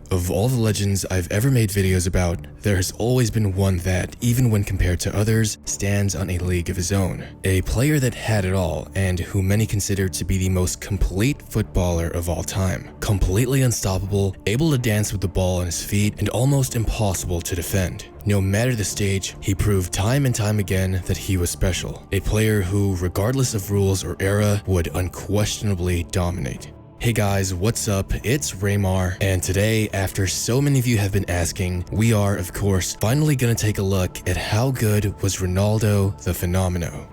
Of all the legends I've ever made videos about, there has always been one that, even when compared to others, stands on a league of his own. A player that had it all, and who many consider to be the most complete footballer of all time. Completely unstoppable, able to dance with the ball on his feet, and almost impossible to defend. No matter the stage, he proved time and time again that he was special. A player who, regardless of rules or era, would unquestionably dominate. Hey guys, what's up? It's Raymar, and today, after so many of you have been asking, we are, of course, finally gonna take a look at how good was Ronaldo the Fenomeno.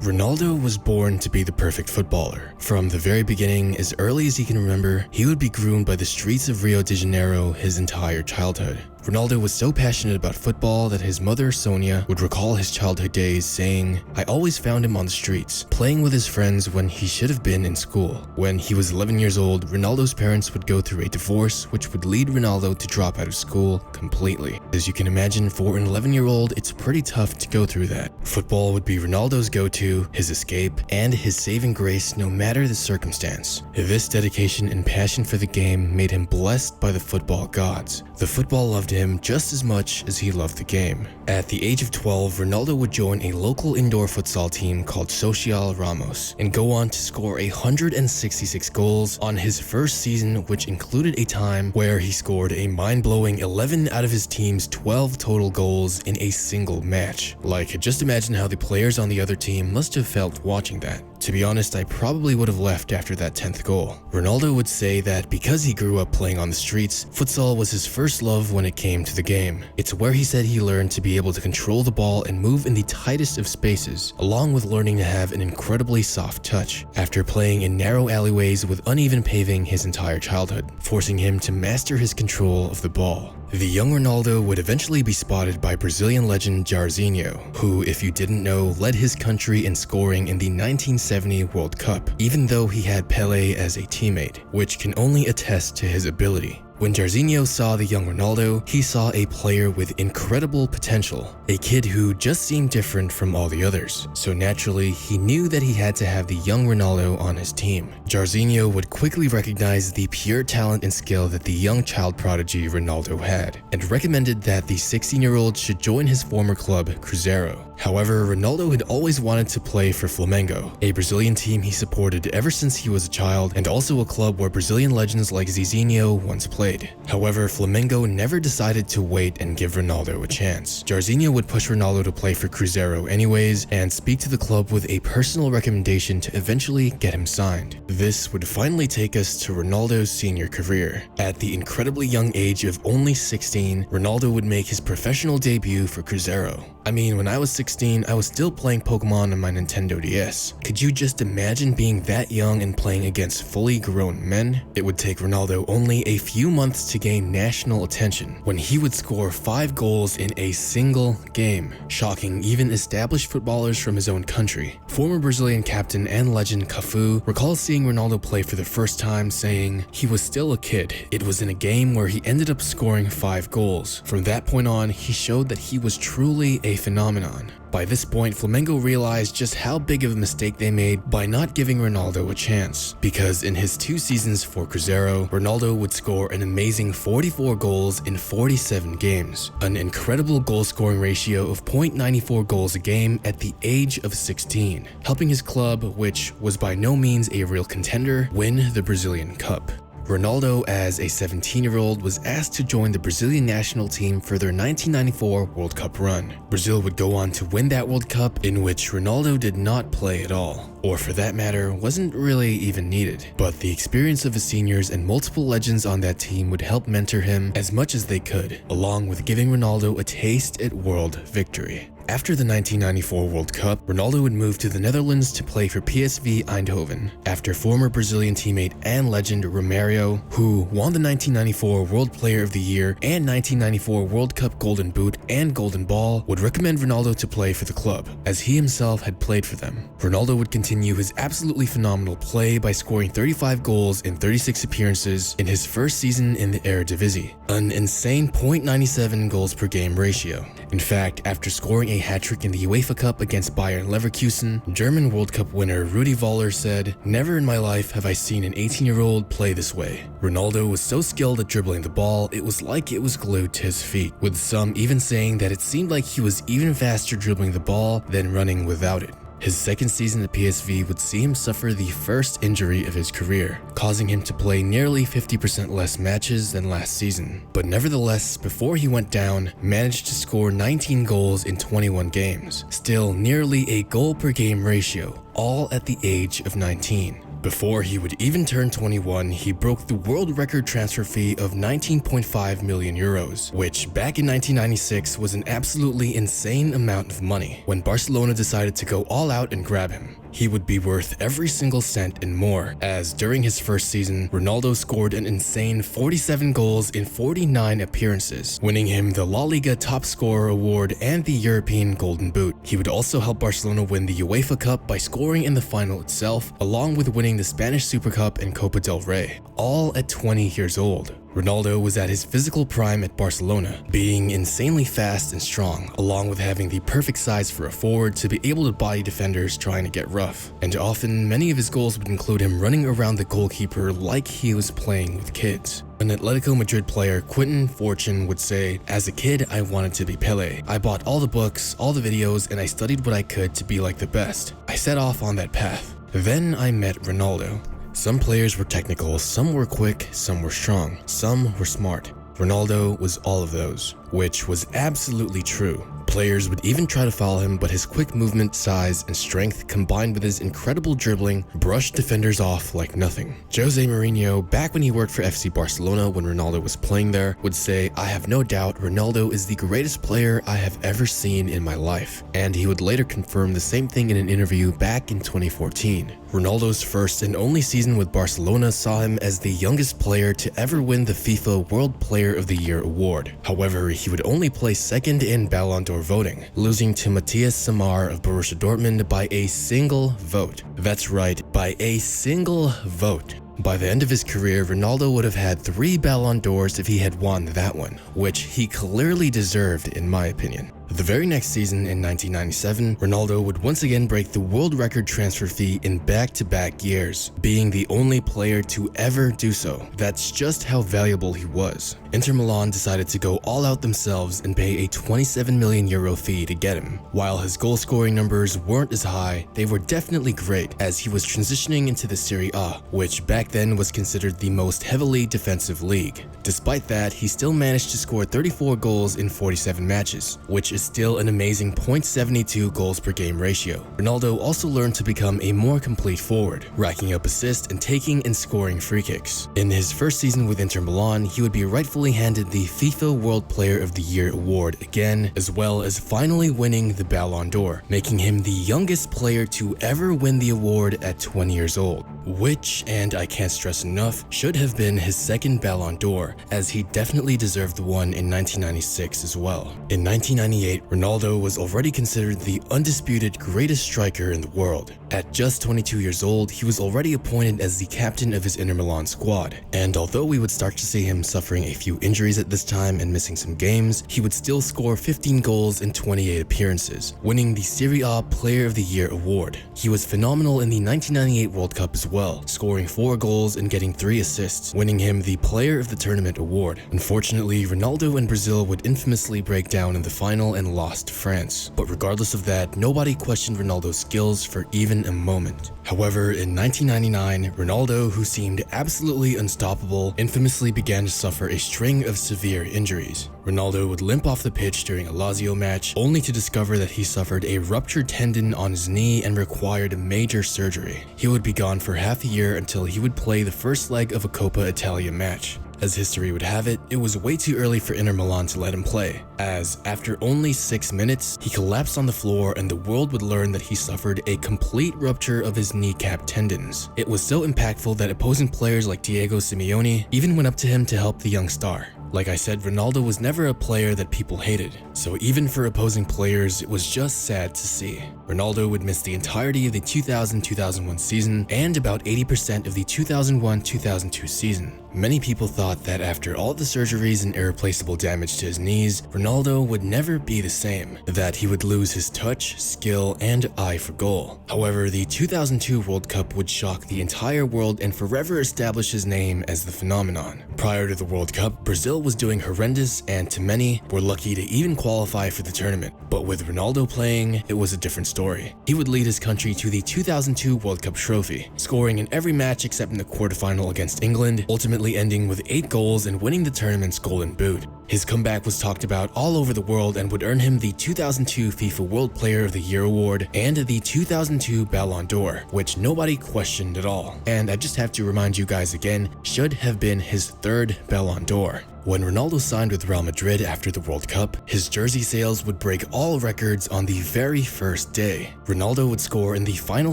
Ronaldo was born to be the perfect footballer. From the very beginning, as early as he can remember, he would be groomed by the streets of Rio de Janeiro his entire childhood. Ronaldo was so passionate about football that his mother, Sonia, would recall his childhood days saying, "I always found him on the streets, playing with his friends when he should have been in school." When he was 11 years old, Ronaldo's parents would go through a divorce, which would lead Ronaldo to drop out of school completely. As you can imagine, for an 11-year-old, it's pretty tough to go through that. Football would be Ronaldo's go-to, his escape, and his saving grace no matter the circumstance. This dedication and passion for the game made him blessed by the football gods. The football loved him just as much as he loved the game. At the age of 12, Ronaldo would join a local indoor futsal team called Social Ramos and go on to score 166 goals on his first season, which included a time where he scored a mind-blowing 11 out of his team's 12 total goals in a single match. Like, just imagine how the players on the other team must have felt watching that. To be honest, I probably would have left after that 10th goal. Ronaldo would say that because he grew up playing on the streets, futsal was his first love when it came to the game. It's where he said he learned to be able to control the ball and move in the tightest of spaces, along with learning to have an incredibly soft touch, after playing in narrow alleyways with uneven paving his entire childhood, forcing him to master his control of the ball. The young Ronaldo would eventually be spotted by Brazilian legend Jairzinho, who, if you didn't know, led his country in scoring in the 1970 World Cup, even though he had Pelé as a teammate, which can only attest to his ability. When Jairzinho saw the young Ronaldo, he saw a player with incredible potential, a kid who just seemed different from all the others. So naturally, he knew that he had to have the young Ronaldo on his team. Jairzinho would quickly recognize the pure talent and skill that the young child prodigy Ronaldo had, and recommended that the 16-year-old should join his former club, Cruzeiro. However, Ronaldo had always wanted to play for Flamengo, a Brazilian team he supported ever since he was a child, and also a club where Brazilian legends like Zizinho once played. However, Flamengo never decided to wait and give Ronaldo a chance. Jairzinho would push Ronaldo to play for Cruzeiro anyways, and speak to the club with a personal recommendation to eventually get him signed. This would finally take us to Ronaldo's senior career. At the incredibly young age of only 16, Ronaldo would make his professional debut for Cruzeiro. I mean, when I was 16, I was still playing Pokemon on my Nintendo DS. Could you just imagine being that young and playing against fully grown men? It would take Ronaldo only a few months to gain national attention, when he would score 5 goals in a single game, shocking even established footballers from his own country. Former Brazilian captain and legend Cafu recalls seeing Ronaldo play for the first time, saying, "He was still a kid. It was in a game where he ended up scoring 5 goals. From that point on, he showed that he was truly a phenomenon." By this point, Flamengo realized just how big of a mistake they made by not giving Ronaldo a chance, because in his 2 seasons for Cruzeiro, Ronaldo would score an amazing 44 goals in 47 games, an incredible goal-scoring ratio of 0.94 goals a game at the age of 16, helping his club, which was by no means a real contender, win the Brazilian Cup. Ronaldo, as a 17-year-old, was asked to join the Brazilian national team for their 1994 World Cup run. Brazil would go on to win that World Cup, in which Ronaldo did not play at all, or for that matter, wasn't really even needed. But the experience of his seniors and multiple legends on that team would help mentor him as much as they could, along with giving Ronaldo a taste at world victory. After the 1994 World Cup, Ronaldo would move to the Netherlands to play for PSV Eindhoven, after former Brazilian teammate and legend Romario, who won the 1994 World Player of the Year and 1994 World Cup Golden Boot and Golden Ball, would recommend Ronaldo to play for the club, as he himself had played for them. Ronaldo would continue continue his absolutely phenomenal play by scoring 35 goals in 36 appearances in his first season in the Eredivisie, an insane .97 goals per game ratio. In fact, after scoring a hat-trick in the UEFA Cup against Bayern Leverkusen, German World Cup winner Rudi Völler said, "Never in my life have I seen an 18-year-old play this way." Ronaldo was so skilled at dribbling the ball, it was like it was glued to his feet, with some even saying that it seemed like he was even faster dribbling the ball than running without it. His second season at PSV would see him suffer the first injury of his career, causing him to play nearly 50% less matches than last season. But nevertheless, before he went down, managed to score 19 goals in 21 games, still nearly a goal per game ratio, all at the age of 19. Before he would even turn 21, he broke the world record transfer fee of 19.5 million euros, which back in 1996 was an absolutely insane amount of money. When Barcelona decided to go all out and grab him, he would be worth every single cent and more, as during his first season, Ronaldo scored an insane 47 goals in 49 appearances, winning him the La Liga Top Scorer award and the European Golden Boot. He would also help Barcelona win the UEFA Cup by scoring in the final itself, along with winning the Spanish Super Cup and Copa del Rey, all at 20 years old. Ronaldo was at his physical prime at Barcelona, being insanely fast and strong, along with having the perfect size for a forward to be able to body defenders trying to get rough. And often, many of his goals would include him running around the goalkeeper like he was playing with kids. An Atletico Madrid player, Quinton Fortune, would say, "As a kid, I wanted to be Pelé. I bought all the books, all the videos, and I studied what I could to be like the best. I set off on that path. Then I met Ronaldo. Some players were technical, some were quick, some were strong, some were smart. Ronaldo was all of those, which was absolutely true. Players would even try to foul him, but his quick movement, size, and strength combined with his incredible dribbling brushed defenders off like nothing. Jose Mourinho, back when he worked for FC Barcelona when Ronaldo was playing there, would say, "I have no doubt Ronaldo is the greatest player I have ever seen in my life." And he would later confirm the same thing in an interview back in 2014. Ronaldo's first and only season with Barcelona saw him as the youngest player to ever win the FIFA World Player of the Year award. However, he would only place second in Ballon d'Or voting, losing to Matthias Samar of Borussia Dortmund by a single vote. That's right, by a single vote. By the end of his career, Ronaldo would have had 3 Ballon d'Ors if he had won that one, which he clearly deserved in my opinion. The very next season, in 1997, Ronaldo would once again break the world record transfer fee in back-to-back years, being the only player to ever do so. That's just how valuable he was. Inter Milan decided to go all out themselves and pay a 27 million euro fee to get him. While his goal-scoring numbers weren't as high, they were definitely great, as he was transitioning into the Serie A, which back then was considered the most heavily defensive league. Despite that, he still managed to score 34 goals in 47 matches, which is still an amazing .72 goals per game ratio. Ronaldo also learned to become a more complete forward, racking up assists and taking and scoring free kicks. In his first season with Inter Milan, he would be rightfully handed the FIFA World Player of the Year award again, as well as finally winning the Ballon d'Or, making him the youngest player to ever win the award at 20 years old. Which, and I can't stress enough, should have been his second Ballon d'Or, as he definitely deserved the one in 1996 as well. In 1998, Ronaldo was already considered the undisputed greatest striker in the world. At just 22 years old, he was already appointed as the captain of his Inter Milan squad, and although we would start to see him suffering a few injuries at this time and missing some games, he would still score 15 goals in 28 appearances, winning the Serie A Player of the Year award. He was phenomenal in the 1998 World Cup as well, scoring 4 goals and getting 3 assists, winning him the Player of the Tournament award. Unfortunately, Ronaldo and Brazil would infamously break down in the final and lost to France. But regardless of that, nobody questioned Ronaldo's skills for even a moment. However, in 1999, Ronaldo, who seemed absolutely unstoppable, infamously began to suffer a string of severe injuries. Ronaldo would limp off the pitch during a Lazio match, only to discover that he suffered a ruptured tendon on his knee and required major surgery. He would be gone for half a year until he would play the first leg of a Coppa Italia match. As history would have it, it was way too early for Inter Milan to let him play, as after only 6 minutes, he collapsed on the floor and the world would learn that he suffered a complete rupture of his kneecap tendons. It was so impactful that opposing players like Diego Simeone even went up to him to help the young star. Like I said, Ronaldo was never a player that people hated, so even for opposing players, it was just sad to see. Ronaldo would miss the entirety of the 2000-2001 season and about 80% of the 2001-2002 season. Many people thought that after all the surgeries and irreplaceable damage to his knees, Ronaldo would never be the same, that he would lose his touch, skill, and eye for goal. However, the 2002 World Cup would shock the entire world and forever establish his name as the phenomenon. Prior to the World Cup, Brazil was doing horrendous and to many were lucky to even qualify for the tournament. But with Ronaldo playing, it was a different story. He would lead his country to the 2002 World Cup trophy, scoring in every match except in the quarterfinal against England, ultimately ending with 8 goals and winning the tournament's Golden Boot. His comeback was talked about all over the world and would earn him the 2002 FIFA World Player of the Year award and the 2002 Ballon d'Or, which nobody questioned at all. And I just have to remind you guys again, should have been his 3rd Ballon d'Or. When Ronaldo signed with Real Madrid after the World Cup, his jersey sales would break all records on the very first day. Ronaldo would score in the final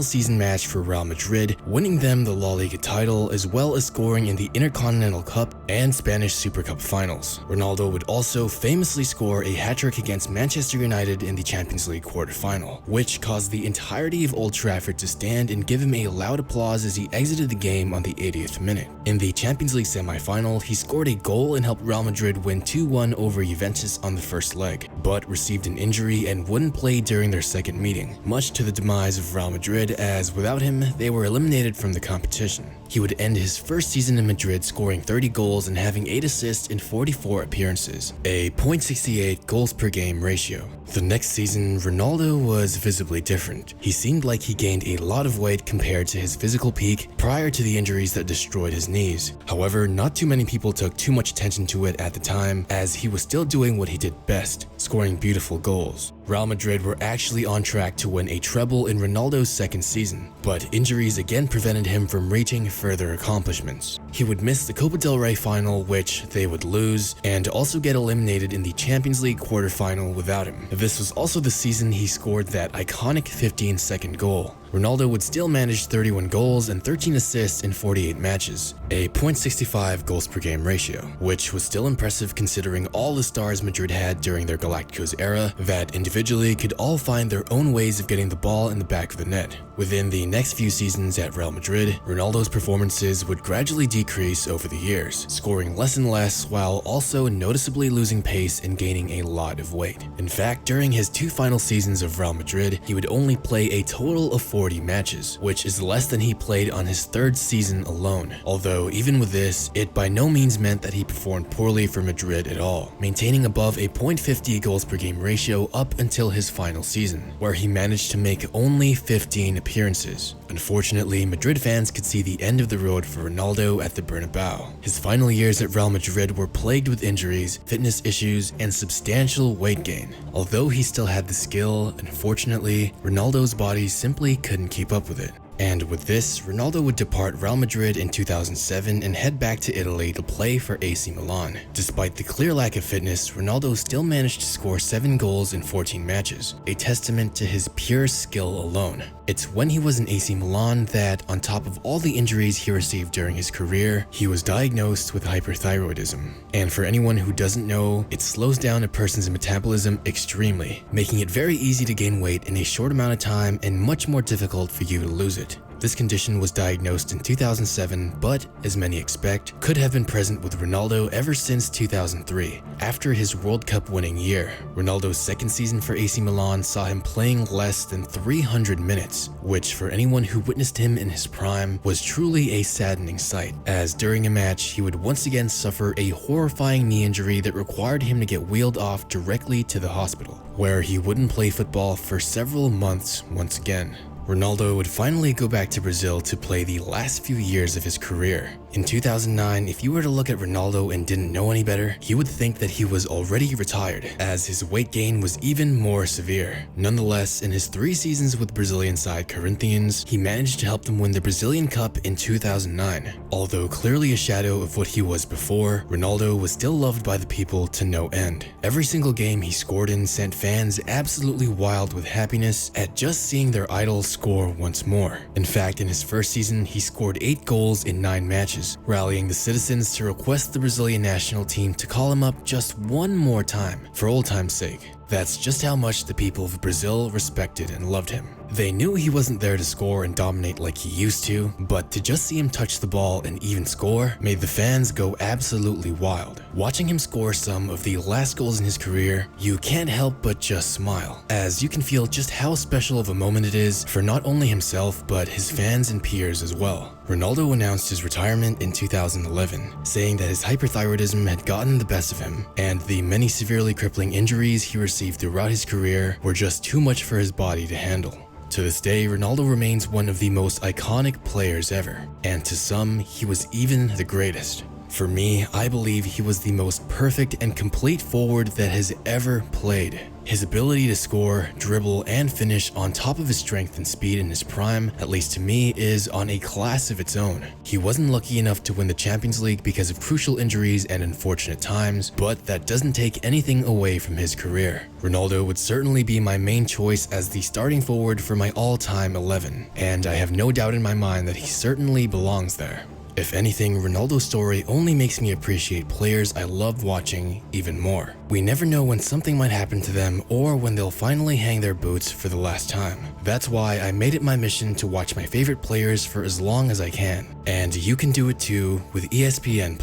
season match for Real Madrid, winning them the La Liga title as well as scoring in the Intercontinental Cup and Spanish Super Cup finals. Ronaldo would also famously score a hat-trick against Manchester United in the Champions League quarterfinal, which caused the entirety of Old Trafford to stand and give him a loud applause as he exited the game on the 80th minute. In the Champions League semi-final, he scored a goal and helped Real Madrid win 2-1 over Juventus on the first leg, but received an injury and wouldn't play during their second meeting, much to the demise of Real Madrid, as without him, they were eliminated from the competition. He would end his first season in Madrid scoring 30 goals and having 8 assists in 44 appearances, a .68 goals per game ratio. The next season, Ronaldo was visibly different. He seemed like he gained a lot of weight compared to his physical peak prior to the injuries that destroyed his knees. However, not too many people took too much attention to it at the time, as he was still doing what he did best, scoring beautiful goals. Real Madrid were actually on track to win a treble in Ronaldo's second season, but injuries again prevented him from reaching further accomplishments. He would miss the Copa del Rey final, which they would lose, and also get eliminated in the Champions League quarterfinal without him. This was also the season he scored that iconic 15-second goal. Ronaldo would still manage 31 goals and 13 assists in 48 matches, a .65 goals per game ratio, which was still impressive considering all the stars Madrid had during their Galacticos era that individually could all find their own ways of getting the ball in the back of the net. Within the next few seasons at Real Madrid, Ronaldo's performances would gradually decrease over the years, scoring less and less while also noticeably losing pace and gaining a lot of weight. In fact, during his 2 final seasons of Real Madrid, he would only play a total of 40 matches, which is less than he played on his 3rd season alone. Although even with this, it by no means meant that he performed poorly for Madrid at all, maintaining above a .50 goals per game ratio up until his final season, where he managed to make only 15 appearances. Unfortunately, Madrid fans could see the end of the road for Ronaldo at the Bernabeu. His final years at Real Madrid were plagued with injuries, fitness issues, and substantial weight gain. Although he still had the skill, unfortunately, Ronaldo's body simply couldn't keep up with it. And with this, Ronaldo would depart Real Madrid in 2007 and head back to Italy to play for AC Milan. Despite the clear lack of fitness, Ronaldo still managed to score 7 goals in 14 matches, a testament to his pure skill alone. It's when he was in AC Milan that, on top of all the injuries he received during his career, he was diagnosed with hyperthyroidism. And for anyone who doesn't know, it slows down a person's metabolism extremely, making it very easy to gain weight in a short amount of time and much more difficult for you to lose it. This condition was diagnosed in 2007, but, as many expect, could have been present with Ronaldo ever since 2003. After his World Cup winning year, Ronaldo's second season for AC Milan saw him playing less than 300 minutes, which for anyone who witnessed him in his prime was truly a saddening sight, as during a match he would once again suffer a horrifying knee injury that required him to get wheeled off directly to the hospital, where he wouldn't play football for several months once again. Ronaldo would finally go back to Brazil to play the last few years of his career. In 2009, if you were to look at Ronaldo and didn't know any better, you would think that he was already retired, as his weight gain was even more severe. Nonetheless, in his 3 seasons with Brazilian side Corinthians, he managed to help them win the Brazilian Cup in 2009. Although clearly a shadow of what he was before, Ronaldo was still loved by the people to no end. Every single game he scored in sent fans absolutely wild with happiness at just seeing their idol score once more. In fact, in his first season, he scored 8 goals in 9 matches, matches, rallying the citizens to request the Brazilian national team to call him up just one more time, for old time's sake. That's just how much the people of Brazil respected and loved him. They knew he wasn't there to score and dominate like he used to, but to just see him touch the ball and even score made the fans go absolutely wild. Watching him score some of the last goals in his career, you can't help but just smile, as you can feel just how special of a moment it is for not only himself but his fans and peers as well. Ronaldo announced his retirement in 2011, saying that his hyperthyroidism had gotten the best of him, and the many severely crippling injuries he received throughout his career were just too much for his body to handle. To this day, Ronaldo remains one of the most iconic players ever, and to some, he was even the greatest. For me, I believe he was the most perfect and complete forward that has ever played. His ability to score, dribble, and finish on top of his strength and speed in his prime, at least to me, is on a class of its own. He wasn't lucky enough to win the Champions League because of crucial injuries and unfortunate times, but that doesn't take anything away from his career. Ronaldo would certainly be my main choice as the starting forward for my all-time 11, and I have no doubt in my mind that he certainly belongs there. If anything, Ronaldo's story only makes me appreciate players I loved watching even more. We never know when something might happen to them or when they'll finally hang their boots for the last time. That's why I made it my mission to watch my favorite players for as long as I can. And you can do it too with ESPN+.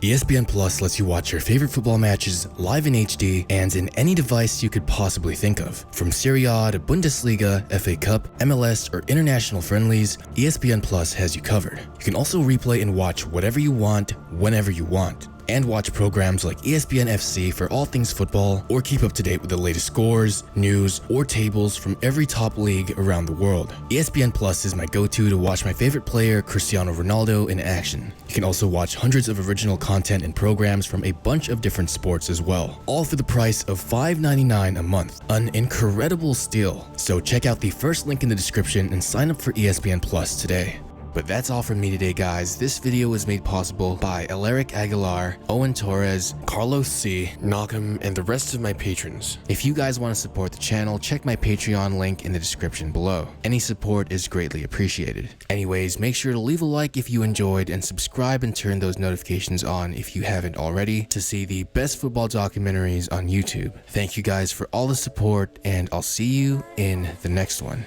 ESPN Plus lets you watch your favorite football matches live in HD and in any device you could possibly think of. From Serie A to Bundesliga, FA Cup, MLS, or international friendlies, ESPN Plus has you covered. You can also replay and watch whatever you want, whenever you want. And watch programs like ESPN FC for all things football, or keep up to date with the latest scores, news, or tables from every top league around the world. ESPN Plus is my go-to to watch my favorite player, Cristiano Ronaldo, in action. You can also watch hundreds of original content and programs from a bunch of different sports as well, all for the price of $5.99 a month. An incredible steal. So check out the first link in the description and sign up for ESPN Plus today. But that's all from me today, guys. This video was made possible by Alarik, Aguilar, Owen, Torres, Carlos C, Nockm, and the rest of my patrons. If you guys want to support the channel, check my Patreon link in the description below. Any support is greatly appreciated. Anyways, make sure to leave a like if you enjoyed and subscribe and turn those notifications on if you haven't already to see the best football documentaries on YouTube. Thank you guys for all the support, and I'll see you in the next one.